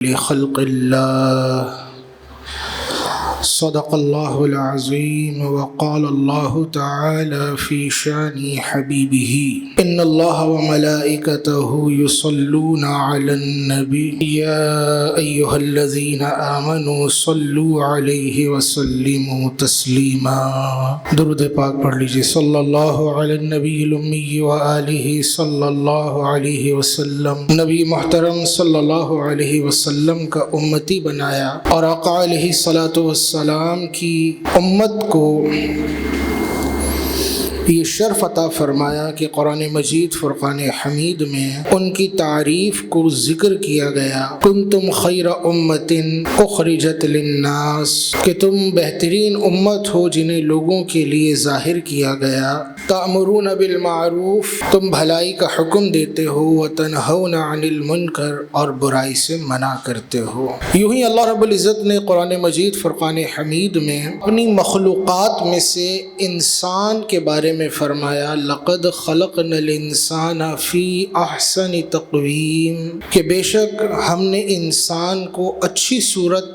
لخلق الله صدق الله العظيم وقال الله تعالى في شان حبيبه إن الله وملائكته يصلون على النبي يا أيها الذين آمنوا صلوا عليه وسلموا تسليما درود پاک پڑھ لیجئے صلی اللہ علی النبی الامی وآلہ صلی اللہ علیہ وسلم۔ نبی محترم صلی اللہ علیہ وسلم کا امتی بنایا اور آقا علیہ السلام کی امت کو یہ شرف عطا فرمایا کہ قرآن مجید فرقان حمید میں ان کی تعریف کو ذکر کیا گیا۔ کنتم خیر امت اخرجت للناس، کہ تم بہترین امت ہو جنہیں لوگوں کے لیے ظاہر کیا گیا۔ تأمرون بالمعروف، تم بھلائی کا حکم دیتے ہو، وتنہون عن المنکر، اور برائی سے منع کرتے ہو۔ یوں ہی اللہ رب العزت نے قرآن مجید فرقان حمید میں اپنی مخلوقات میں سے انسان کے بارے میں فرمایا لقد خلقنا الانسان فی احسن تقویم، کہ بے شک ہم نے انسان کو اچھی صورت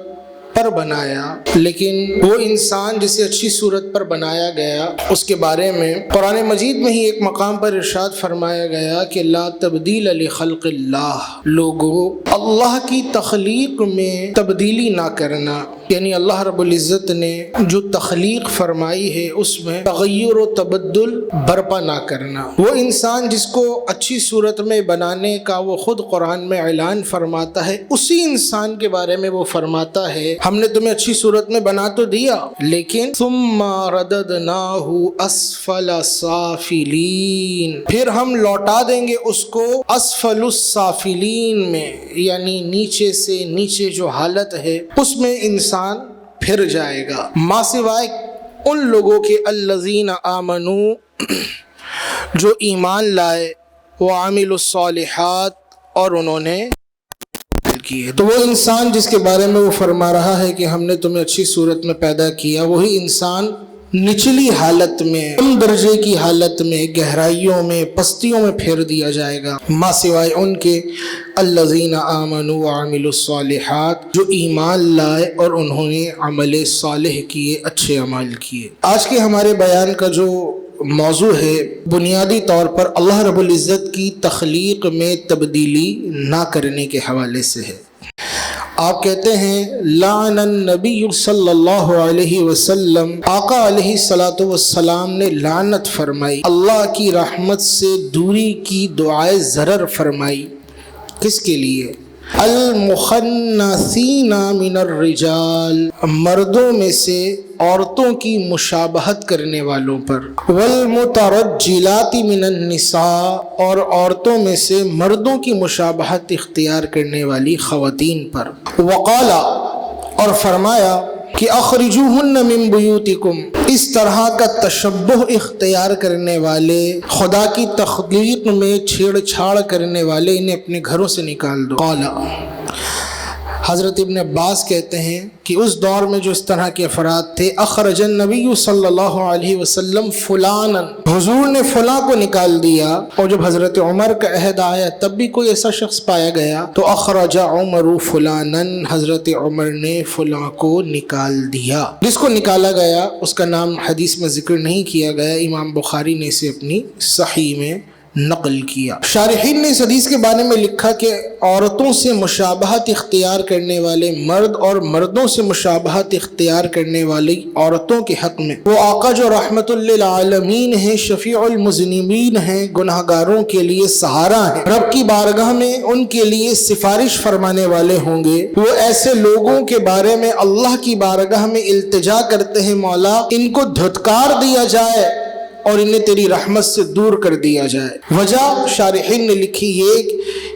پر بنایا۔ لیکن وہ انسان جسے اچھی صورت پر بنایا گیا اس کے بارے میں قرآن مجید میں ہی ایک مقام پر ارشاد فرمایا گیا کہ لا تبدیل لخلق اللہ، لوگوں اللہ کی تخلیق میں تبدیلی نہ کرنا، یعنی اللہ رب العزت نے جو تخلیق فرمائی ہے اس میں تغیر و تبدل برپا نہ کرنا۔ وہ انسان جس کو اچھی صورت میں بنانے کا وہ خود قرآن میں اعلان فرماتا ہے، اسی انسان کے بارے میں وہ فرماتا ہے ہم نے تمہیں اچھی صورت میں بنا تو دیا، لیکن ثم رددناہ اسفل سافلین، پھر ہم لوٹا دیں گے اس کو اسفل السافلین میں، یعنی نیچے سے نیچے جو حالت ہے اس میں انسان پھر جائے گا، ما سوائے ان لوگوں کے الذین آمنوا، جو ایمان لائے، وعملوا الصالحات، اور انہوں نے کی ہے۔ تو وہ انسان جس کے بارے میں وہ فرما رہا ہے کہ ہم نے تمہیں اچھی صورت میں پیدا کیا، وہی انسان نچلی حالت میں، کم درجے کی حالت میں، گہرائیوں میں، پستیوں میں پھیر دیا جائے گا، ما سوائے ان کے الذین آمنوا وعملوا الصالحات، جو ایمان لائے اور انہوں نے عمل صالح کیے، اچھے اعمال کیے۔ آج کے ہمارے بیان کا جو موضوع ہے بنیادی طور پر اللہ رب العزت کی تخلیق میں تبدیلی نہ کرنے کے حوالے سے ہے۔ آپ کہتے ہیں لعن النبی صلی اللہ علیہ وسلم، آقا علیہ السلام نے لعنت فرمائی، اللہ کی رحمت سے دوری کی دعائے ضرر فرمائی۔ کس کے لیے؟ المخنثین من الرجال، مردوں میں سے عورتوں کی مشابہت کرنے والوں پر، والمترجلات من النساء، اور عورتوں میں سے مردوں کی مشابہت اختیار کرنے والی خواتین پر۔ وقال، اور فرمایا کہ اخرجوہن من بیوتکم، اس طرح کا تشبہ اختیار کرنے والے، خدا کی تخلیق میں چھیڑ چھاڑ کرنے والے، انہیں اپنے گھروں سے نکال دو۔ قال، حضرت ابن عباس کہتے ہیں کہ اس دور میں جو اس طرح کے افراد تھے، اخرج النبی صلی اللہ علیہ وسلم فلانا، حضور نے فلاں کو نکال دیا، اور جب حضرت عمر کا عہد آیا تب بھی کوئی ایسا شخص پایا گیا تو اخرج عمر فلانا، حضرت عمر نے فلاں کو نکال دیا۔ جس کو نکالا گیا اس کا نام حدیث میں ذکر نہیں کیا گیا، امام بخاری نے اسے اپنی صحیح میں نقل کیا۔ شارحین نے اس حدیث کے بارے میں لکھا کہ عورتوں سے مشابہت اختیار کرنے والے مرد اور مردوں سے مشابہت اختیار کرنے والی عورتوں کے حق میں وہ آقا جو رحمت للعالمین ہیں، شفیع المذنبین ہیں، گناہ گاروں کے لیے سہارا ہیں، رب کی بارگاہ میں ان کے لیے سفارش فرمانے والے ہوں گے۔ وہ ایسے لوگوں کے بارے میں اللہ کی بارگاہ میں التجا کرتے ہیں، مولا ان کو دھتکار دیا جائے اور انہیں تیری رحمت سے دور کر دیا جائے۔ وجہ شارحین نے لکھی یہ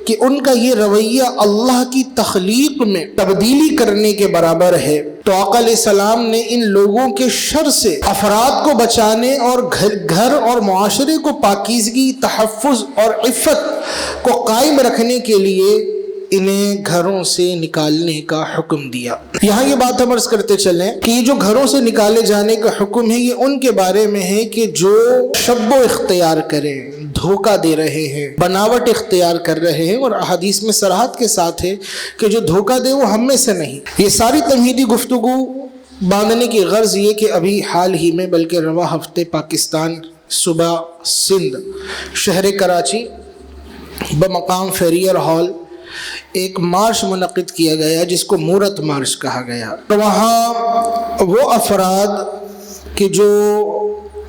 کہ ان کا یہ رویہ اللہ کی تخلیق میں تبدیلی کرنے کے برابر ہے۔ تو آقا علیہ السلام نے ان لوگوں کے شر سے افراد کو بچانے اور گھر اور معاشرے کو پاکیزگی، تحفظ اور عفت کو قائم رکھنے کے لیے انہیں گھروں سے نکالنے کا حکم دیا۔ یہاں یہ بات ہم عرض کرتے چلیں کہ یہ جو گھروں سے نکالے جانے کا حکم ہے یہ ان کے بارے میں ہے کہ جو شب و اختیار کریں، دھوکہ دے رہے ہیں، بناوٹ اختیار کر رہے ہیں، اور احادیث میں صراحت کے ساتھ ہے کہ جو دھوکہ دے وہ ہم میں سے نہیں۔ یہ ساری تمہیدی گفتگو باندھنے کی غرض یہ کہ ابھی حال ہی میں بلکہ رواں ہفتے پاکستان صوبہ سندھ شہر کراچی بمقام فیریئر ہال ایک مارچ منعقد کیا گیا جس کو مورت مارچ کہا گیا۔ تو وہاں وہ افراد کہ جو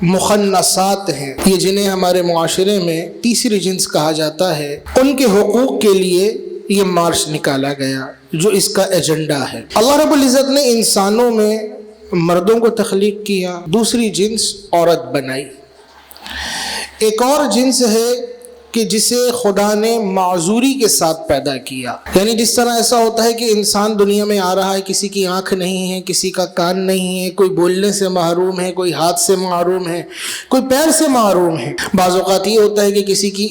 مخنثات ہیں، یہ جنہیں ہمارے معاشرے میں تیسری جنس کہا جاتا ہے، ان کے حقوق کے لیے یہ مارچ نکالا گیا جو اس کا ایجنڈا ہے۔ اللہ رب العزت نے انسانوں میں مردوں کو تخلیق کیا، دوسری جنس عورت بنائی۔ ایک اور جنس ہے کہ جسے خدا نے معذوری کے ساتھ پیدا کیا، یعنی جس طرح ایسا ہوتا ہے کہ انسان دنیا میں آ رہا ہے، کسی کی آنکھ نہیں ہے، کسی کا کان نہیں ہے، کوئی بولنے سے محروم ہے، کوئی ہاتھ سے محروم ہے، کوئی پیر سے محروم ہے۔ بعض اوقات یہ ہوتا ہے کہ کسی کی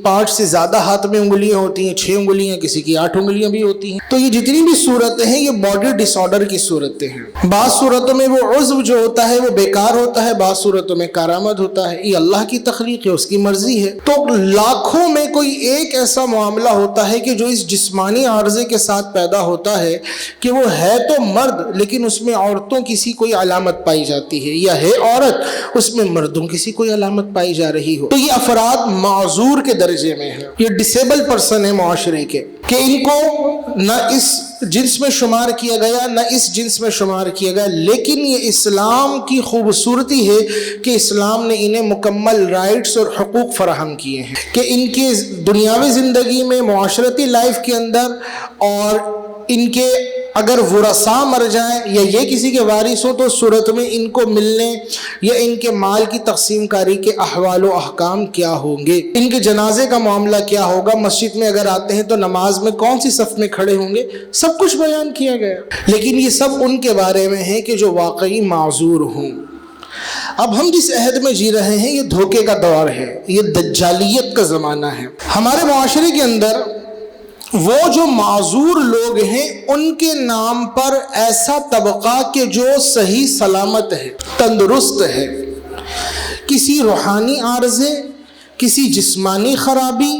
5 سے زیادہ ہاتھ میں انگلیاں ہوتی ہیں، 6 انگلیاں، کسی کی 8 انگلیاں بھی ہوتی ہیں۔ تو یہ جتنی بھی صورتیں ہیں یہ باڈی ڈس آرڈر کی صورتیں ہیں۔ بعض صورتوں میں وہ عضو جو ہوتا ہے وہ بیکار ہوتا ہے، بعض صورتوں میں کارآمد ہوتا ہے۔ یہ اللہ کی تخلیق ہے، اس کی مرضی ہے۔ تو لاکھوں میں کوئی ایک ایسا معاملہ ہوتا ہے کہ جو اس جسمانی عارضے کے ساتھ پیدا ہوتا ہے کہ وہ ہے تو مرد لیکن اس میں عورتوں کسی کوئی علامت پائی جاتی ہے، یا ہے عورت اس میں مردوں کسی کوئی علامت پائی جا رہی ہو۔ تو یہ افراد معذور کے درجے میں ہیں، یہ ڈسیبل پرسن ہے معاشرے کے، کہ ان کو نہ اس جنس میں شمار کیا گیا نہ اس جنس میں شمار کیا گیا۔ لیکن یہ اسلام کی خوبصورتی ہے کہ اسلام نے انہیں مکمل رائٹس اور حقوق فراہم کیے ہیں کہ ان کے دنیاوی زندگی میں، معاشرتی لائف کے اندر، اور ان کے اگر ورثاء مر جائیں یا یہ کسی کے وارث ہو تو صورت میں ان کو ملنے یا ان کے مال کی تقسیم کاری کے احوال و احکام کیا ہوں گے، ان کے جنازے کا معاملہ کیا ہوگا، مسجد میں اگر آتے ہیں تو نماز میں کون سی صف میں کھڑے ہوں گے، سب کچھ بیان کیا گیا۔ لیکن یہ سب ان کے بارے میں ہے کہ جو واقعی معذور ہوں۔ اب ہم جس عہد میں جی رہے ہیں یہ دھوکے کا دور ہے، یہ دجالیت کا زمانہ ہے۔ ہمارے معاشرے کے اندر وہ جو معذور لوگ ہیں ان کے نام پر ایسا طبقہ کہ جو صحیح سلامت ہے، تندرست ہے، کسی روحانی عارضے، کسی جسمانی خرابی،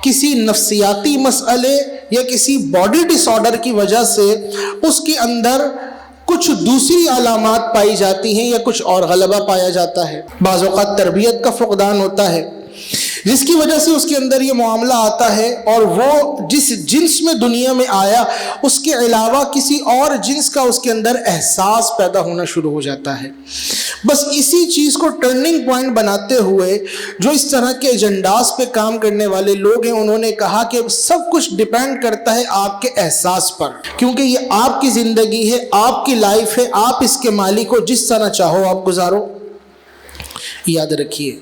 کسی نفسیاتی مسئلے یا کسی باڈی ڈس آرڈر کی وجہ سے اس کے اندر کچھ دوسری علامات پائی جاتی ہیں یا کچھ اور غلبہ پایا جاتا ہے۔ بعض اوقات تربیت کا فقدان ہوتا ہے جس کی وجہ سے اس کے اندر یہ معاملہ آتا ہے، اور وہ جس جنس میں دنیا میں آیا اس کے علاوہ کسی اور جنس کا اس کے اندر احساس پیدا ہونا شروع ہو جاتا ہے۔ بس اسی چیز کو ٹرننگ پوائنٹ بناتے ہوئے جو اس طرح کے ایجنڈاز پہ کام کرنے والے لوگ ہیں انہوں نے کہا کہ سب کچھ ڈیپینڈ کرتا ہے آپ کے احساس پر، کیونکہ یہ آپ کی زندگی ہے، آپ کی لائف ہے، آپ اس کے مالک ہو، جس طرح چاہو آپ گزارو۔ یاد رکھیے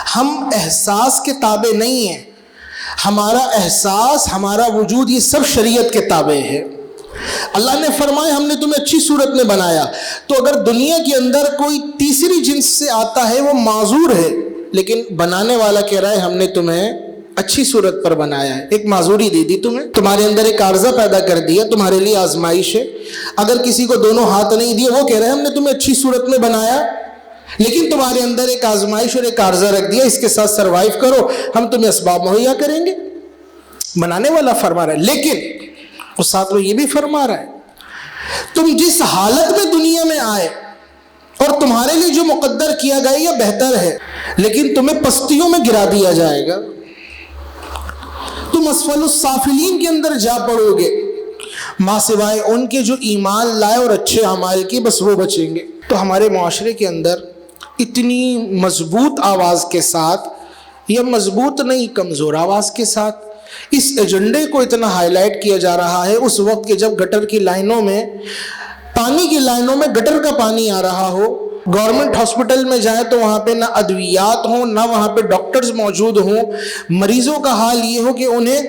ہم احساس کے تابع نہیں ہیں، ہمارا احساس، ہمارا وجود، یہ سب شریعت کے تابع ہے۔ اللہ نے فرمایا ہم نے تمہیں اچھی صورت میں بنایا، تو اگر دنیا کے اندر کوئی تیسری جنس سے آتا ہے وہ معذور ہے، لیکن بنانے والا کہہ رہا ہے ہم نے تمہیں اچھی صورت پر بنایا ہے، ایک معذوری دے دی تمہیں، تمہارے اندر ایک عارضہ پیدا کر دیا، تمہارے لیے آزمائش ہے۔ اگر کسی کو دونوں ہاتھ نہیں دیے وہ کہہ رہے ہیں ہم نے تمہیں اچھی صورت میں بنایا لیکن تمہارے اندر ایک آزمائش اور ایک عارضہ رکھ دیا، اس کے ساتھ سروائیو کرو، ہم تمہیں اسباب مہیا کریں گے۔ بنانے والا فرما رہا ہے، لیکن اس ساتھ وہ یہ بھی فرما رہا ہے تم جس حالت میں دنیا میں آئے اور تمہارے لیے جو مقدر کیا گیا یہ بہتر ہے، لیکن تمہیں پستیوں میں گرا دیا جائے گا، تم اسفل السافلین کے اندر جا پڑو گے، ماں سوائے ان کے جو ایمان لائے اور اچھے اعمال کی، بس وہ بچیں گے۔ تو ہمارے معاشرے کے اندر اتنی مضبوط آواز کے ساتھ، یا مضبوط نہیں کمزور آواز کے ساتھ اس ایجنڈے کو اتنا ہائی لائٹ کیا جا رہا ہے، اس وقت کہ جب گٹر کی لائنوں میں، پانی کی لائنوں میں گٹر کا پانی آ رہا ہو، گورنمنٹ ہاسپٹل میں جائیں تو وہاں پہ نہ ادویات ہوں، نہ وہاں پہ ڈاکٹرز موجود ہوں، مریضوں کا حال یہ ہو کہ انہیں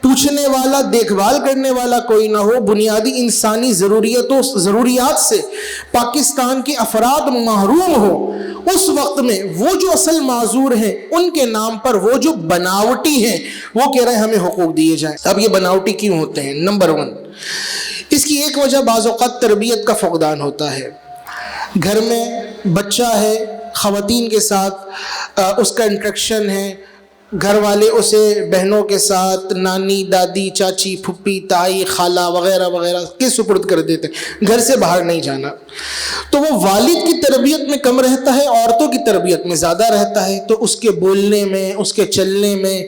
پوچھنے والا، دیکھ بھال کرنے والا کوئی نہ ہو، بنیادی انسانی ضروریات سے پاکستان کے افراد محروم ہوں، اس وقت میں وہ جو اصل معذور ہیں ان کے نام پر وہ جو بناوٹی ہیں وہ کہہ رہے ہیں ہمیں حقوق دیے جائیں۔ اب یہ بناوٹی کیوں ہوتے ہیں؟ نمبر 1 اس کی ایک وجہ بعض اوقات تربیت کا فقدان ہوتا ہے۔ گھر میں بچہ ہے، خواتین کے ساتھ اس کا انٹریکشن ہے، گھر والے اسے بہنوں کے ساتھ نانی، دادی، چاچی، پھپھی، تائی، خالہ وغیرہ وغیرہ کے سپرد کر دیتے ہیں، گھر سے باہر نہیں جانا. تو وہ والد کی تربیت میں کم رہتا ہے، عورتوں کی تربیت میں زیادہ رہتا ہے. تو اس کے بولنے میں، اس کے چلنے میں،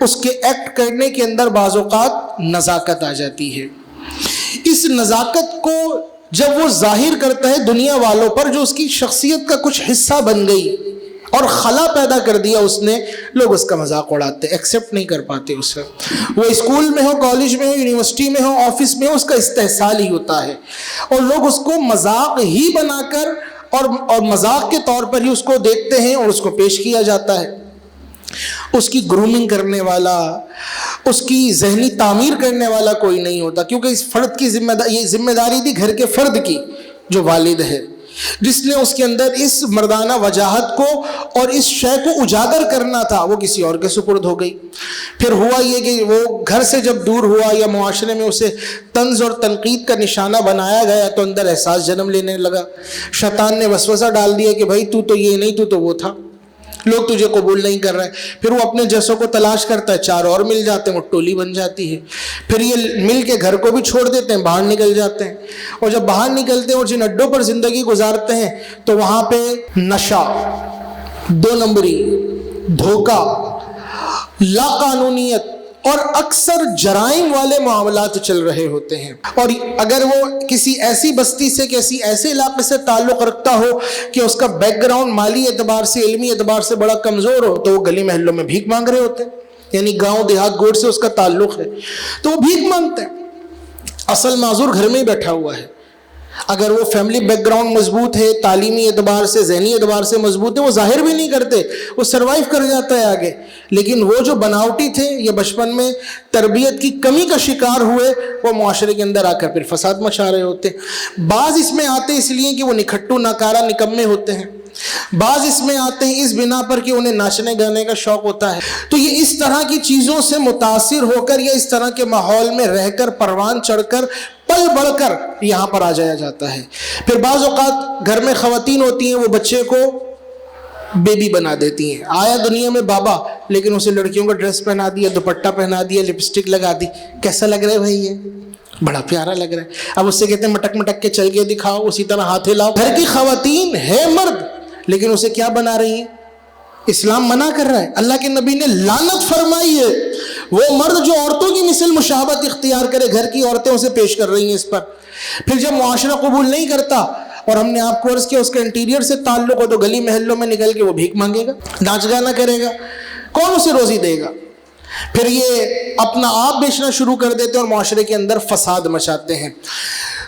اس کے ایکٹ کرنے کے اندر بعض اوقات نزاکت آ جاتی ہے. اس نزاکت کو جب وہ ظاہر کرتا ہے دنیا والوں پر، جو اس کی شخصیت کا کچھ حصہ بن گئی اور خلا پیدا کر دیا اس نے، لوگ اس کا مذاق اڑاتے، ایکسیپٹ نہیں کر پاتے اسے. وہ اسکول میں ہو، کالج میں ہو، یونیورسٹی میں ہو، آفس میں ہو، اس کا استحصال ہی ہوتا ہے، اور لوگ اس کو مذاق ہی بنا کر اور مذاق کے طور پر ہی اس کو دیکھتے ہیں اور اس کو پیش کیا جاتا ہے. اس کی گرومنگ کرنے والا، اس کی ذہنی تعمیر کرنے والا کوئی نہیں ہوتا، کیونکہ اس فرد کی ذمہ داری تھی گھر کے فرد کی، جو والد ہے، جس نے اس کے اندر اس مردانہ وجاہت کو اور اس شے کو اجاگر کرنا تھا، وہ کسی اور کے سپرد ہو گئی. پھر ہوا یہ کہ وہ گھر سے جب دور ہوا یا معاشرے میں اسے طنز اور تنقید کا نشانہ بنایا گیا، تو اندر احساس جنم لینے لگا. شیطان نے وسوسہ ڈال دیا کہ بھائی تو یہ نہیں، تو وہ تھا، لوگ تجھے قبول نہیں کر رہے. پھر وہ اپنے جیسوں کو تلاش کرتا ہے، 4 اور مل جاتے ہیں، وہ ٹولی بن جاتی ہے. پھر یہ مل کے گھر کو بھی چھوڑ دیتے ہیں، باہر نکل جاتے ہیں. اور جب باہر نکلتے ہیں اور جن اڈوں پر زندگی گزارتے ہیں، تو وہاں پہ نشہ، 2 نمبری، دھوکہ، لا قانونیت اور اکثر جرائم والے معاملات چل رہے ہوتے ہیں. اور اگر وہ کسی ایسی بستی سے، کسی ایسے علاقے سے تعلق رکھتا ہو کہ اس کا بیک گراؤنڈ مالی اعتبار سے، علمی اعتبار سے بڑا کمزور ہو، تو وہ گلی محلوں میں بھیک مانگ رہے ہوتے ہیں. یعنی گاؤں دیہات گوٹ سے اس کا تعلق ہے تو وہ بھیک مانگتے ہیں. اصل معذور گھر میں ہی بیٹھا ہوا ہے. اگر وہ فیملی بیک گراؤنڈ مضبوط ہے، تعلیمی اعتبار سے، ذہنی اعتبار سے مضبوط ہے، وہ ظاہر بھی نہیں کرتے، وہ سروائیو کر جاتا ہے آگے. لیکن وہ جو بناوٹی تھے یا بچپن میں تربیت کی کمی کا شکار ہوئے، وہ معاشرے کے اندر آ کر پھر فساد مچا رہے ہوتے. بعض اس میں آتے اس لیے کہ وہ نکھٹو ناکارہ نکمے ہوتے ہیں، بعض اس میں آتے ہیں اس بنا پر کہ انہیں ناچنے گانے کا شوق ہوتا ہے. تو یہ اس طرح کی چیزوں سے متاثر ہو کر یا اس طرح کے ماحول میں رہ کر، پروان چڑھ کر، پل بڑھ کر یہاں پر آ جایا جاتا ہے. پھر بعض اوقات گھر میں خواتین ہوتی ہیں، وہ بچے کو بیبی بنا دیتی ہیں. آیا دنیا میں بابا، لیکن اسے لڑکیوں کا ڈریس پہنا دیا، دوپٹہ پہنا دیا، لپسٹک لگا دی. کیسا لگ رہا ہے بھائی؟ یہ بڑا پیارا لگ رہا ہے. اب اس سے کہتے ہیں مٹک مٹک کے چل کے دکھاؤ، اسی طرح ہاتھ ہلاؤ. گھر کی خواتین ہے مرد، لیکن اسے کیا بنا رہی ہیں؟ اسلام منع کر رہا ہے. اللہ کے نبی نے لعنت فرمائی ہے وہ مرد جو عورتوں کی مثل مشابہت اختیار کرے. گھر کی عورتیں اسے پیش کر رہی ہیں اس پر. پھر جب معاشرہ قبول نہیں کرتا اور ہم نے آپ کو عرض کیا اس کا انٹیریئر سے تعلق ہو، تو گلی محلوں میں نکل کے وہ بھیک مانگے گا، ناچ گانا کرے گا. کون اسے روزی دے گا؟ پھر یہ اپنا آپ بیچنا شروع کر دیتے ہیں اور معاشرے کے اندر فساد مچاتے ہیں.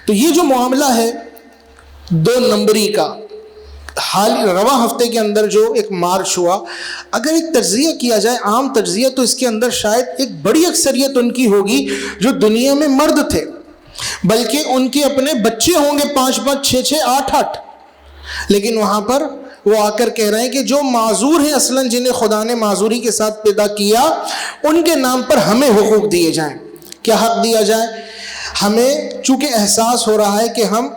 تو یہ جو معاملہ ہے 2 نمبری کا، حال رواں ہفتے کے اندر جو ایک مارچ ہوا، اگر ایک تجزیہ کیا جائے، عام تجزیہ، تو اس کے اندر شاید ایک بڑی اکثریت ان کی ہوگی جو دنیا میں مرد تھے، بلکہ ان کے اپنے بچے ہوں گے 5-5 6-6 8-8. لیکن وہاں پر وہ آ کر کہہ رہے ہیں کہ جو معذور ہیں اصلاً، جنہیں خدا نے معذوری کے ساتھ پیدا کیا، ان کے نام پر ہمیں حقوق دیے جائیں. کیا حق دیا جائے؟ ہمیں چونکہ احساس ہو رہا ہے کہ ہم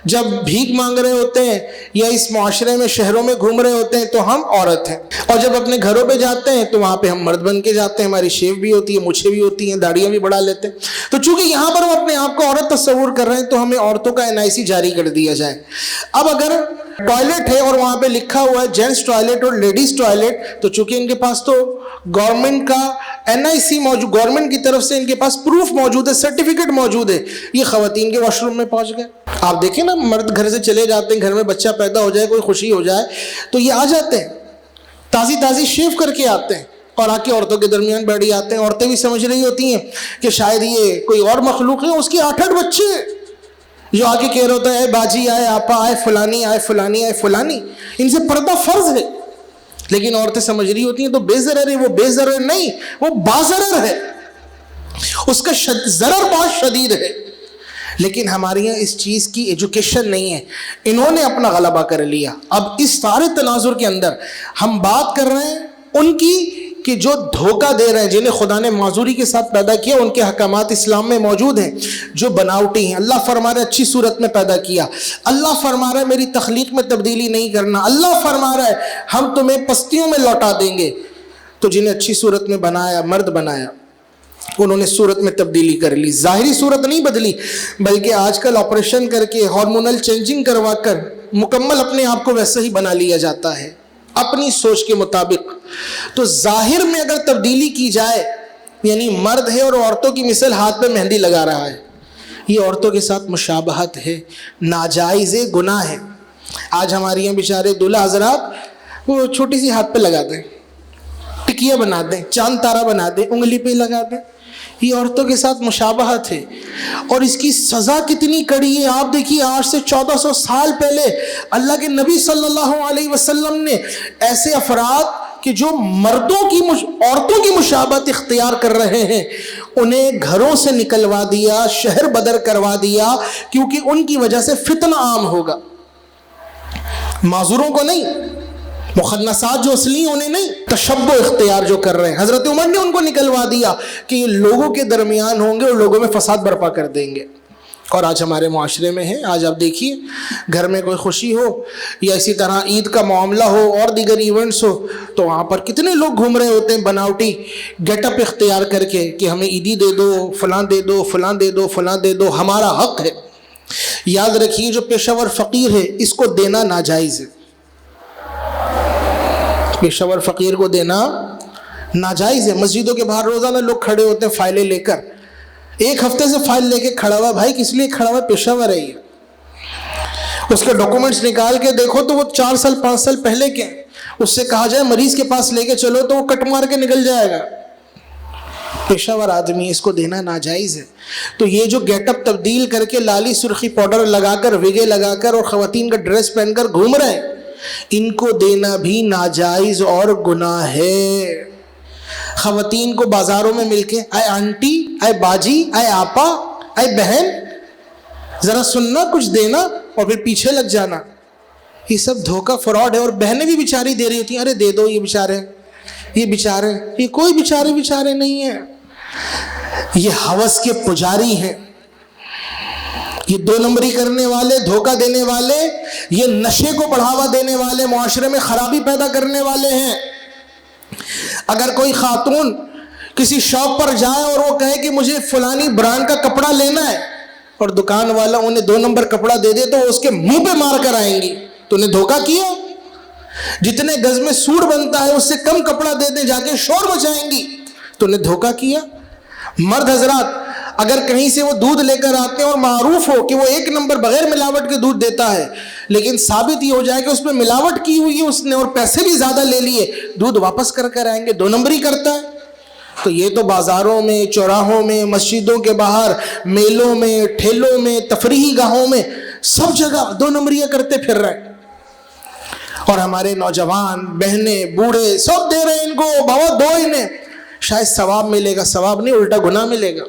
جب بھیک مانگ رہے ہوتے ہیں یا اس معاشرے میں شہروں میں گھوم رہے ہوتے ہیں تو ہم عورت ہیں، اور جب اپنے گھروں پہ جاتے ہیں تو وہاں پہ ہم مرد بن کے جاتے ہیں. ہماری شیو بھی ہوتی ہے، مچھیں بھی ہوتی ہیں، داڑیاں بھی بڑھا لیتے ہیں. تو چونکہ یہاں پر ہم اپنے آپ کو عورت تصور کر رہے ہیں، تو ہمیں عورتوں کا NIC جاری کر دیا جائے. اب اگر ٹوائلٹ ہے اور وہاں پہ لکھا ہوا ہے جینٹس ٹوائلٹ اور لیڈیز ٹوائلٹ، تو چونکہ ان کے پاس تو گورنمنٹ کا NIC موجود، گورنمنٹ کی طرف سے ان کے پاس پروف موجود ہے، سرٹیفکیٹ موجود ہے، یہ خواتین کے واش روم میں پہنچ گئے. آپ دیکھیں نا، مرد گھر سے چلے جاتے ہیں، گھر میں بچہ پیدا ہو جائے، کوئی خوشی ہو جائے، تو یہ آ جاتے ہیں تازی شیو کر کے آتے ہیں اور آ کے عورتوں کے درمیان بیٹھ جاتے ہیں. عورتیں بھی سمجھ رہی ہوتی ہیں کہ شاید یہ کوئی اور مخلوق ہے، اس کے 8-8 بچے جو آ کے کہہ رہا ہوتا ہے باجی آئے، آپا آئے، فلانی آئے، فلانی آئے، فلانی. ان سے پردہ فرض ہے، لیکن عورتیں سمجھ رہی ہوتی ہیں تو بے ضرر ہے. وہ بے ضرر نہیں، وہ باضرر ہے، اس کا ضرر بہت شدید ہے. لیکن ہمارے یہاں اس چیز کی ایجوکیشن نہیں ہے. انہوں نے اپنا غلبہ کر لیا. اب اس سارے تناظر کے اندر ہم بات کر رہے ہیں ان کی کہ جو دھوکہ دے رہے ہیں، جنہیں خدا نے معذوری کے ساتھ پیدا کیا، ان کے حکامات اسلام میں موجود ہیں، جو بناوٹی ہیں. اللہ فرما رہا ہے اچھی صورت میں پیدا کیا، اللہ فرما رہا ہے میری تخلیق میں تبدیلی نہیں کرنا، اللہ فرما رہا ہے ہم تمہیں پستیوں میں لوٹا دیں گے. تو جنہیں اچھی صورت میں بنایا، مرد بنایا، انہوں نے صورت میں تبدیلی کر لی، ظاہری صورت نہیں بدلی، بلکہ آج کل آپریشن کر کے ہارمونل چینجنگ کروا کر مکمل اپنے آپ کو ویسا ہی بنا لیا جاتا ہے اپنی سوچ کے مطابق۔ تو ظاہر میں اگر تبدیلی کی جائے، یعنی مرد ہے اور عورتوں کی مثل ہاتھ پہ مہندی لگا رہا ہے، یہ عورتوں کے ساتھ مشابہت ہے، ناجائز گناہ ہے۔ آج ہمارے یہاں بیچارے دولہا حضرات وہ چھوٹی سی ہاتھ پہ لگا دیں، ٹکیا بنا دیں، چاند تارا بنا دیں، انگلی پہ لگا دیں، یہ عورتوں کے ساتھ مشابہت ہے۔ اور اس کی سزا کتنی کڑی ہے، آپ دیکھیے آج سے 1400 سال پہلے اللہ کے نبی صلی اللہ علیہ وسلم نے ایسے افراد کہ جو مردوں کی عورتوں کی مشابہت اختیار کر رہے ہیں، انہیں گھروں سے نکلوا دیا، شہر بدر کروا دیا، کیونکہ ان کی وجہ سے فتنہ عام ہوگا، معذوروں کو نہیں، مخنثات جو اصلی انہیں نہیں، تشبہ اختیار جو کر رہے ہیں، حضرت عمر نے ان کو نکلوا دیا کہ یہ لوگوں کے درمیان ہوں گے اور لوگوں میں فساد برپا کر دیں گے۔ اور آج ہمارے معاشرے میں ہے، آج آپ دیکھیے گھر میں کوئی خوشی ہو یا اسی طرح عید کا معاملہ ہو اور دیگر ایونٹس ہو، تو وہاں پر کتنے لوگ گھوم رہے ہوتے ہیں بناوٹی گیٹ اپ اختیار کر کے کہ ہمیں عیدی دے دو، فلاں دے دو، فلاں دے دو، فلاں دے دو، ہمارا حق ہے۔ یاد رکھیے جو پیشہ ور فقیر ہے اس کو دینا ناجائز ہے، پیشہ ور فقیر کو دینا ناجائز ہے۔ مسجدوں کے باہر روزانہ لوگ کھڑے ہوتے ہیں فائلیں لے کر، ایک ہفتے سے فائل لے کے کھڑا ہوا، بھائی کس لیے کھڑا ہوا؟ پیشہ ور ہے یہ، اس کے ڈاکومنٹس نکال کے دیکھو تو وہ 4 سال 5 سال پہلے کے، اس سے کہا جائے مریض کے پاس لے کے چلو تو وہ کٹ مار کے نکل جائے گا، پیشہ ور آدمی، اس کو دینا ناجائز ہے۔ تو یہ جو گیٹ اپ تبدیل کر کے لالی سرخی پاؤڈر لگا کر، وگے لگا کر اور خواتین کا ڈریس پہن کر گھوم رہے ہیں، ان کو دینا بھی ناجائز اور گناہ ہے۔ خواتین کو بازاروں میں مل کے اے آنٹی، اے باجی، اے آپا، اے بہن، ذرا سننا، کچھ دینا، اور پھر پیچھے لگ جانا، یہ سب دھوکہ فراڈ ہے۔ اور بہنیں بھی بیچاری دے رہی ہوتی ہیں، ارے دے دو، یہ بیچارے، یہ بیچارے، یہ کوئی بیچارے نہیں ہیں، یہ ہوس کے پجاری ہیں، یہ 2 نمبری کرنے والے، دھوکہ دینے والے، یہ نشے کو بڑھاوا دینے والے، معاشرے میں خرابی پیدا کرنے والے ہیں۔ اگر کوئی خاتون کسی شاپ پر جائے اور وہ کہے کہ مجھے فلانی برانڈ کا کپڑا لینا ہے، اور دکان والا انہیں 2 نمبر کپڑا دے دے تو اس کے منہ پہ مار کر آئیں گی، تو انہیں دھوکہ کیا۔ جتنے گز میں سوٹ بنتا ہے اس سے کم کپڑا دے دیں، جا کے شور مچائیں گی، تو انہیں دھوکہ کیا۔ مرد حضرات اگر کہیں سے وہ دودھ لے کر آتے ہیں اور معروف ہو کہ وہ 1 نمبر بغیر ملاوٹ کے دودھ دیتا ہے، لیکن ثابت یہ ہو جائے کہ اس میں ملاوٹ کی ہوئی ہے اس نے اور پیسے بھی زیادہ لے لیے، دودھ واپس کر آئیں گے، 2 نمبری کرتا ہے۔ تو یہ تو بازاروں میں، چوراہوں میں، مسجدوں کے باہر، میلوں میں، ٹھیلوں میں، تفریحی گاہوں میں، سب جگہ 2 نمبریاں کرتے پھر رہے ہیں۔ اور ہمارے نوجوان، بہنیں، بوڑھے سب دے رہے ہیں ان کو، بابا دو انہیں، شاید ثواب ملے گا، ثواب نہیں الٹا گناہ ملے گا۔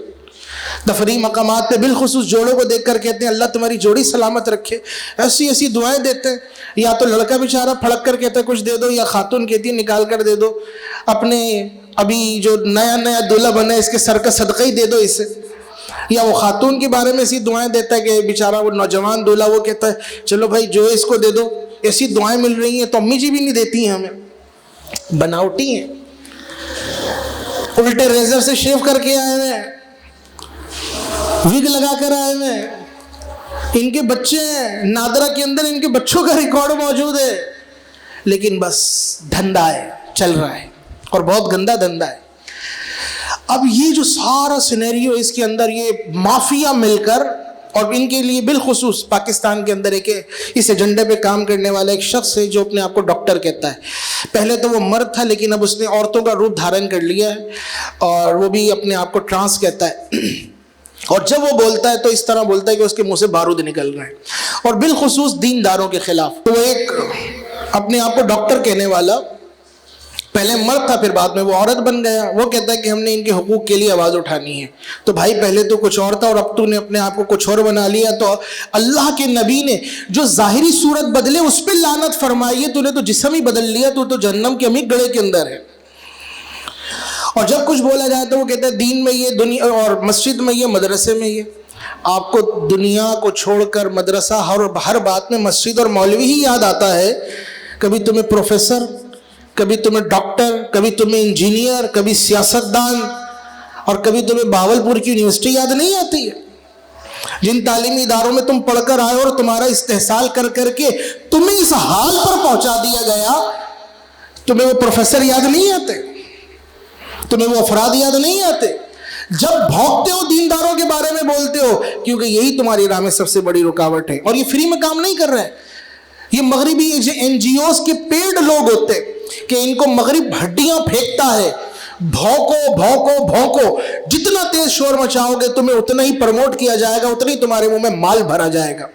تفریح مقامات پہ بالخصوص جوڑوں کو دیکھ کر کہتے ہیں اللہ تمہاری جوڑی سلامت رکھے، ایسی دعائیں دیتے ہیں۔ یا تو لڑکا بیچارہ پھڑک کر کہتا ہے کچھ دے دو، یا خاتون کہتی ہے نکال کر دے دو، اپنے ابھی جو نیا دولہا بنا ہے اس کے سر کا صدقہ ہی دے دو اسے۔ یا وہ خاتون کے بارے میں ایسی دعائیں دیتا ہے کہ بیچارہ وہ نوجوان دولہا وہ کہتا ہے چلو بھائی جو ہے اس کو دے دو، ایسی دعائیں مل رہی ہیں تو امی جی بھی نہیں دیتی ہیں ہمیں، بناوٹی ہیں، الٹے ریزر سے شیو کر کے آئے ہوئے ہیں، وگ لگا کر آئے ہوئے ہیں، ان کے بچے ہیں، نادرہ کے اندر ان کے بچوں کا ریکارڈ موجود ہے، لیکن بس دھندا ہے، چل رہا ہے، اور بہت گندا دھندا ہے۔ اب یہ جو سارا سینیریو اس کے اندر یہ مافیا مل کر، اور ان کے لیے بالخصوص پاکستان کے اندر ایک اس ایجنڈے پہ کام کرنے والا ایک شخص ہے جو اپنے آپ کو ڈاکٹر کہتا ہے۔ پہلے تو وہ مرد تھا لیکن اب اس نے عورتوں کا روپ دھارن کر لیا ہے، اور وہ بھی اپنے آپ کو ٹرانس کہتا ہے، اور جب وہ بولتا ہے تو اس طرح بولتا ہے کہ اس کے منہ سے بارود نکل رہے ہیں، اور بالخصوص دینداروں کے خلاف۔ تو وہ ایک اپنے آپ کو ڈاکٹر کہنے والا پہلے مرد تھا، پھر بعد میں وہ عورت بن گیا۔ وہ کہتا ہے کہ ہم نے ان کے حقوق کے لیے آواز اٹھانی ہے۔ تو بھائی پہلے تو کچھ اور تھا اور اب تو نے اپنے آپ کو کچھ اور بنا لیا۔ تو اللہ کے نبی نے جو ظاہری صورت بدلے اس پہ لعنت فرمائی ہے، تو نے تو جسم ہی بدل لیا، تو جہنم کے عمیق گڑھے کے اندر ہے۔ اور جب کچھ بولا جائے تو وہ کہتا ہے دین میں یہ، دنیا اور مسجد میں یہ، مدرسے میں یہ۔ آپ کو دنیا کو چھوڑ کر مدرسہ، ہر بات میں مسجد اور مولوی ہی یاد آتا ہے، کبھی تمہیں پروفیسر، کبھی تمہیں ڈاکٹر، کبھی تمہیں انجینئر، کبھی سیاستدان، اور کبھی تمہیں بہاولپور کی یونیورسٹی یاد نہیں آتی ہے؟ جن تعلیمی اداروں میں تم پڑھ کر آئے اور تمہارا استحصال کر کر کے تمہیں اس حال پر پہنچا دیا گیا، تمہیں وہ پروفیسر یاد نہیں آتے؟ تمہیں وہ افراد یاد نہیں آتے؟ جب بھونکتے ہو دینداروں کے بارے میں بولتے ہو، کیونکہ یہی تمہاری راہ میں سب سے بڑی رکاوٹ ہے۔ اور یہ فری میں کام نہیں کر رہے ہیں، یہ مغربی این جی اوز کے پیڈ لوگ ہوتے کہ ان کو مغرب ہڈیاں پھینکتا ہے، بھونکو بھونکو بھونکو، جتنا تیز شور مچاؤ گے تمہیں اتنا ہی پروموٹ کیا جائے گا، اتنی تمہارے منہ میں مال بھرا جائے گا۔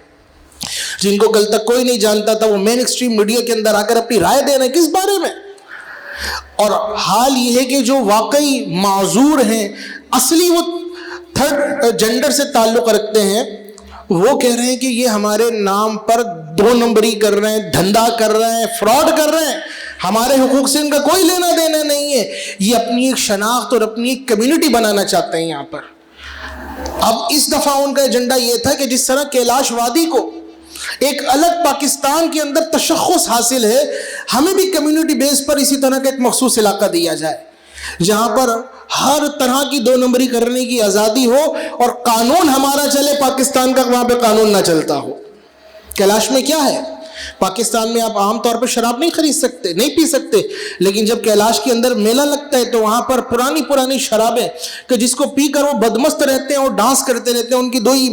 جن کو کل تک کوئی نہیں جانتا تھا وہ مین اسٹریم میڈیا کے اندر آ کر اپنی رائے دے رہے ہیں، کس بارے میں؟ اور حال یہ ہے کہ جو واقعی معذور ہیں، اصلی وہ تھرڈ جینڈر سے تعلق رکھتے ہیں، وہ کہہ رہے ہیں کہ یہ ہمارے نام پر 2 نمبری کر رہے ہیں، دھندا کر رہے ہیں، فراڈ کر رہے ہیں، ہمارے حقوق سے ان کا کوئی لینا دینا نہیں ہے۔ یہ اپنی ایک شناخت اور اپنی ایک کمیونٹی بنانا چاہتے ہیں یہاں پر۔ اب اس دفعہ ان کا ایجنڈا یہ تھا کہ جس طرح کیلاش وادی کو ایک الگ پاکستان کے اندر تشخص حاصل ہے، ہمیں بھی کمیونٹی بیس پر اسی طرح کا ایک مخصوص علاقہ دیا جائے جہاں پر ہر طرح کی 2 نمبری کرنے کی آزادی ہو اور قانون ہمارا چلے پاکستان کا، وہاں پہ قانون نہ چلتا ہو۔ کیلاش میں کیا ہے؟ پاکستان میں آپ عام طور پر شراب نہیں خرید سکتے، نہیں پی سکتے، لیکن جب کیلاش کے اندر میلہ لگتا ہے تو وہاں پر پرانی شرابیں کہ جس کو پی کر وہ بدمست رہتے ہیں اور ڈانس کرتے رہتے ہیں، ان کی 2 ہی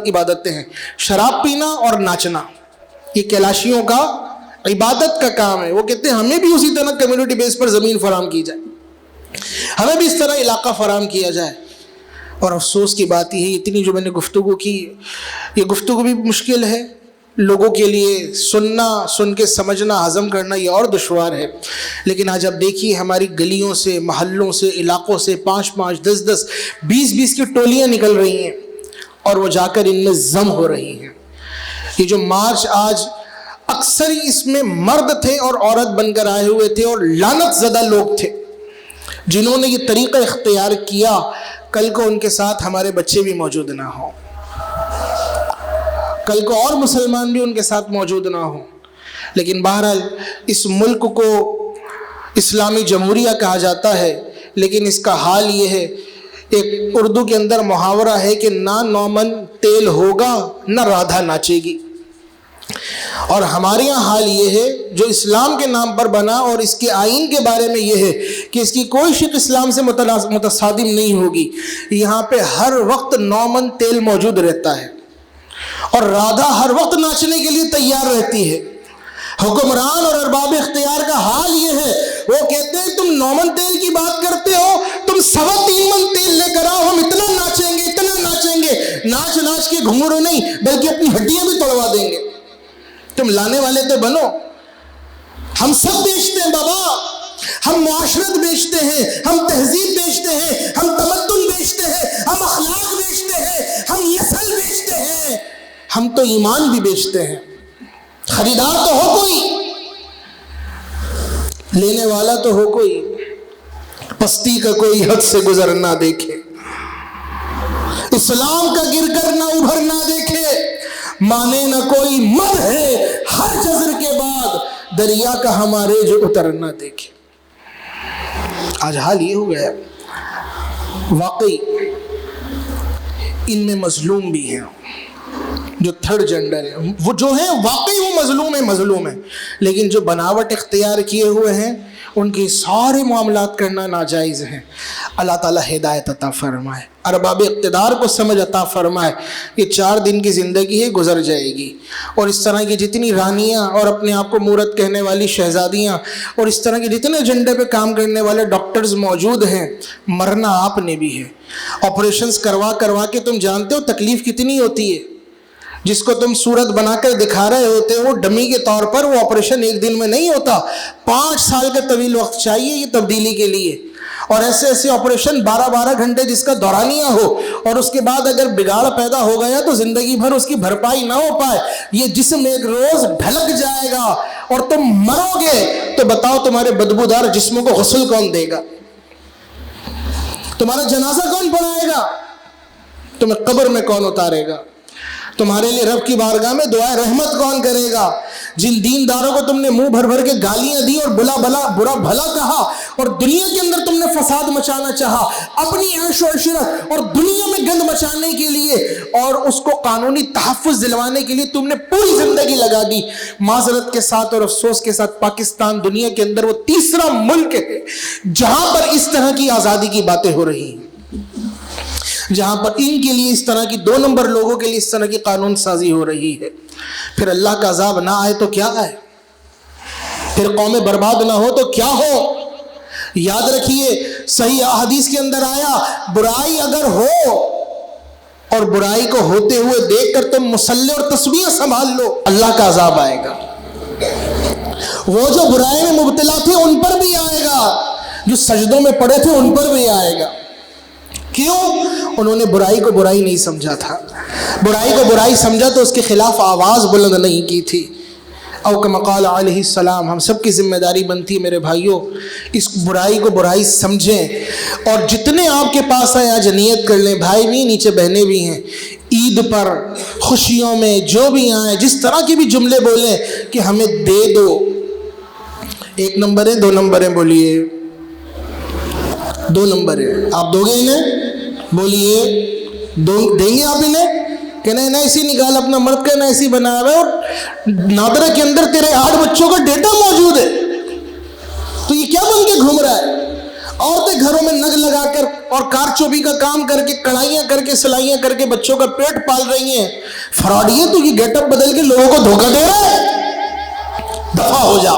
عبادتیں ہیں، شراب پینا اور ناچنا۔ یہ کیلاشیوں کا عبادت کا کام ہے۔ وہ کہتے ہیں ہمیں بھی اسی طرح کمیونٹی بیس پر زمین فراہم کی جائے، ہمیں بھی اس طرح علاقہ فراہم کیا جائے۔ اور افسوس کی بات یہ ہے، اتنی جو میں نے گفتگو کی، یہ گفتگو بھی مشکل ہے لوگوں کے لیے، سننا، سن کے سمجھنا، ہضم کرنا یہ اور دشوار ہے۔ لیکن آج آپ دیکھیے ہماری گلیوں سے، محلوں سے، علاقوں سے 5-5، 10-10، 20-20 کی ٹولیاں نکل رہی ہیں اور وہ جا کر ان میں ضم ہو رہی ہیں۔ یہ جو مارچ آج اکثر ہی اس میں مرد تھے اور عورت بن کر آئے ہوئے تھے اور لعنت زدہ لوگ تھے جنہوں نے یہ طریقہ اختیار کیا، کل کو ان کے ساتھ ہمارے بچے بھی موجود نہ ہوں، کل کو اور مسلمان بھی ان کے ساتھ موجود نہ ہوں۔ لیکن بہرحال اس ملک کو اسلامی جمہوریہ کہا جاتا ہے، لیکن اس کا حال یہ ہے، ایک اردو کے اندر محاورہ ہے کہ نہ نومن تیل ہوگا نہ رادھا ناچے گی۔ اور ہمارے یہاں حال یہ ہے جو اسلام کے نام پر بنا اور اس کے آئین کے بارے میں یہ ہے کہ اس کی کوئی شق اسلام سے متصادم نہیں ہوگی، یہاں پہ ہر وقت نومن تیل موجود رہتا ہے اور رادھا ہر وقت ناچنے کے لیے تیار رہتی ہے۔ حکمران اور ارباب اختیار کا حال یہ ہے، وہ کہتے ہیں تم نومن تیل کی بات کرتے ہو، تم 3.25 من تیل لے کر آؤ، ہم اتنا ناچیں گے، اتنا ناچیں گے، ناچ ناچ کے گھنگرو نہیں بلکہ اپنی ہڈیاں بھی توڑوا دیں گے۔ تم لانے والے تو بنو۔ ہم سب بیچتے ہیں بابا، ہم معاشرت بیچتے ہیں، ہم تہذیب بیچتے ہیں، ہم تمدن بیچتے ہیں، ہم اخلاق بیچتے ہیں، ہم نسل بیچتے ہیں، ہم تو ایمان بھی بیچتے ہیں۔ خریدار تو ہو کوئی، لینے والا تو ہو کوئی، پستی کا کوئی حد سے گزر نہ دیکھے، اسلام کا گر کر نہ ابھر نہ دیکھے، مانے نہ کوئی مر ہے ہر جزر کے بعد، دریا کا ہمارے جو اتر نہ دیکھے۔ آج حال یہ ہو گیا، واقعی ان میں مظلوم بھی ہیں، جو تھرڈ جینڈر ہے وہ جو ہیں واقعی وہ مظلوم ہے، لیکن جو بناوٹ اختیار کیے ہوئے ہیں ان کے سارے معاملات کرنا ناجائز ہیں۔ اللہ تعالیٰ ہدایت عطا فرمائے، ارباب اقتدار کو سمجھ عطا فرمائے۔ یہ 4 دن کی زندگی ہے، گزر جائے گی، اور اس طرح کی جتنی رانیاں اور اپنے آپ کو مورت کہنے والی شہزادیاں اور اس طرح کے جتنے ایجنڈے پہ کام کرنے والے ڈاکٹرز موجود ہیں، مرنا آپ نے بھی ہے۔ آپریشنز کروا کے تم جانتے ہو تکلیف کتنی ہوتی ہے۔ جس کو تم صورت بنا کر دکھا رہے ہوتے ہو ڈمی کے طور پر، وہ آپریشن 1 دن میں نہیں ہوتا، 5 سال کا طویل وقت چاہیے یہ تبدیلی کے لیے، اور ایسے آپریشن 12 گھنٹے جس کا دورانیہ ہو، اور اس کے بعد اگر بگاڑ پیدا ہو گیا تو زندگی بھر اس کی بھرپائی نہ ہو پائے، یہ جسم ایک روز ڈھلک جائے گا اور تم مرو گے، تو بتاؤ تمہارے بدبودار جسموں کو غسل کون دے گا؟ تمہارا جنازہ کون پڑھائے گا؟ تمہیں قبر میں کون اتارے گا؟ تمہارے لیے رب کی بارگاہ میں دعائے رحمت کون کرے گا؟ جن دینداروں کو تم نے منہ بھر بھر کے گالیاں دی اور برا بھلا کہا اور دنیا کے اندر تم نے فساد مچانا چاہا اپنی عیش و عشرت اور دنیا میں گند مچانے کے لیے اور اس کو قانونی تحفظ دلوانے کے لیے تم نے پوری زندگی لگا دی، معذرت کے ساتھ اور افسوس کے ساتھ پاکستان دنیا کے اندر وہ تیسرا ملک ہے جہاں پر اس طرح کی آزادی کی باتیں ہو رہی ہیں، جہاں پر ان کے لیے اس طرح کی 2 نمبر لوگوں کے لیے اس طرح کی قانون سازی ہو رہی ہے۔ پھر اللہ کا عذاب نہ آئے تو کیا آئے؟ پھر قوم برباد نہ ہو تو کیا ہو؟ یاد رکھیے صحیح احادیث کے اندر آیا برائی اگر ہو اور برائی کو ہوتے ہوئے دیکھ کر تم مصلی اور تسبیح سنبھال لو، اللہ کا عذاب آئے گا۔ وہ جو برائی میں مبتلا تھے ان پر بھی آئے گا، جو سجدوں میں پڑے تھے ان پر بھی آئے گا۔ کیوں؟ انہوں نے برائی کو برائی نہیں سمجھا تھا، برائی کو برائی سمجھا تو اس کے خلاف آواز بلند نہیں کی تھی۔ او کما قال علیہ السلام، ہم سب کی ذمہ داری بنتی ہے میرے بھائیوں، اس برائی کو برائی سمجھیں، اور جتنے آپ کے پاس آئے آج نیت کر لیں، بھائی بھی نیچے بہنیں بھی ہیں، عید پر خوشیوں میں جو بھی آئیں جس طرح کے بھی جملے بولیں کہ ہمیں دے دو، 1 نمبر ہے 2 نمبر ہیں، بولیے 2 نمبر ہے، آپ دو گے انہیں؟ بولیے دیں گے آپ انہیں؟ کہ نہیں ایسی نکال اپنا مرد کا، ایسی بنا رہا ہے اور نادرہ کے اندر تیرے 8 بچوں کا ڈیٹا موجود ہے، تو یہ کیا بن کے گھوم رہا ہے؟ عورتیں گھروں میں نگ لگا کر اور کار چوبی کا کام کر کے، کڑھائیاں کر کے، سلائیاں کر کے بچوں کا پیٹ پال رہی ہیں، فراڈ یہ تو یہ گیٹ اپ بدل کے لوگوں کو دھوکہ دے رہا ہے۔ دفع ہو جا،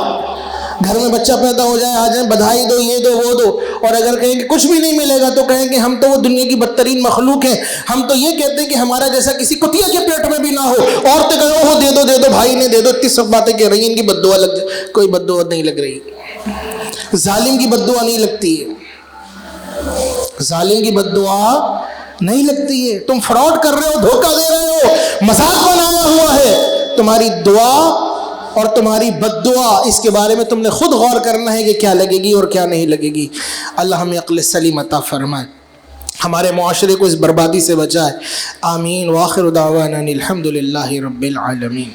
گھر میں بچہ پیدا ہو جائے آ جائیں بدھائی دو، یہ دو وہ دو، اور اگر کہیں کہ کچھ بھی نہیں ملے گا تو کہیں کہ ہم تو وہ دنیا کی بدترین مخلوق ہیں، ہم تو یہ کہتے ہیں کہ ہمارا جیسا کسی کتیا کے پیٹ میں بھی نہ ہو، عورتیں کہیں وہ دے دو بھائی نے دے دو، اتنی سب باتیں کہہ رہی ہیں، ان کی بد دعا لگ جائے، کوئی بد دعا نہیں لگ رہی، ظالم کی بد دعا نہیں لگتی ہے، ظالم کی بد دعا نہیں لگتی ہے، تم فراڈ کر رہے ہو، دھوکہ دے رہے ہو، مذاق بنایا ہوا ہے، تمہاری دعا اور تمہاری بد دعا اس کے بارے میں تم نے خود غور کرنا ہے کہ کیا لگے گی اور کیا نہیں لگے گی۔ اللہ ہمیں عقل سلیم عطا فرمائے، ہمارے معاشرے کو اس بربادی سے بچائے، آمین۔ وآخر دعوانا الحمد للہ رب العالمین۔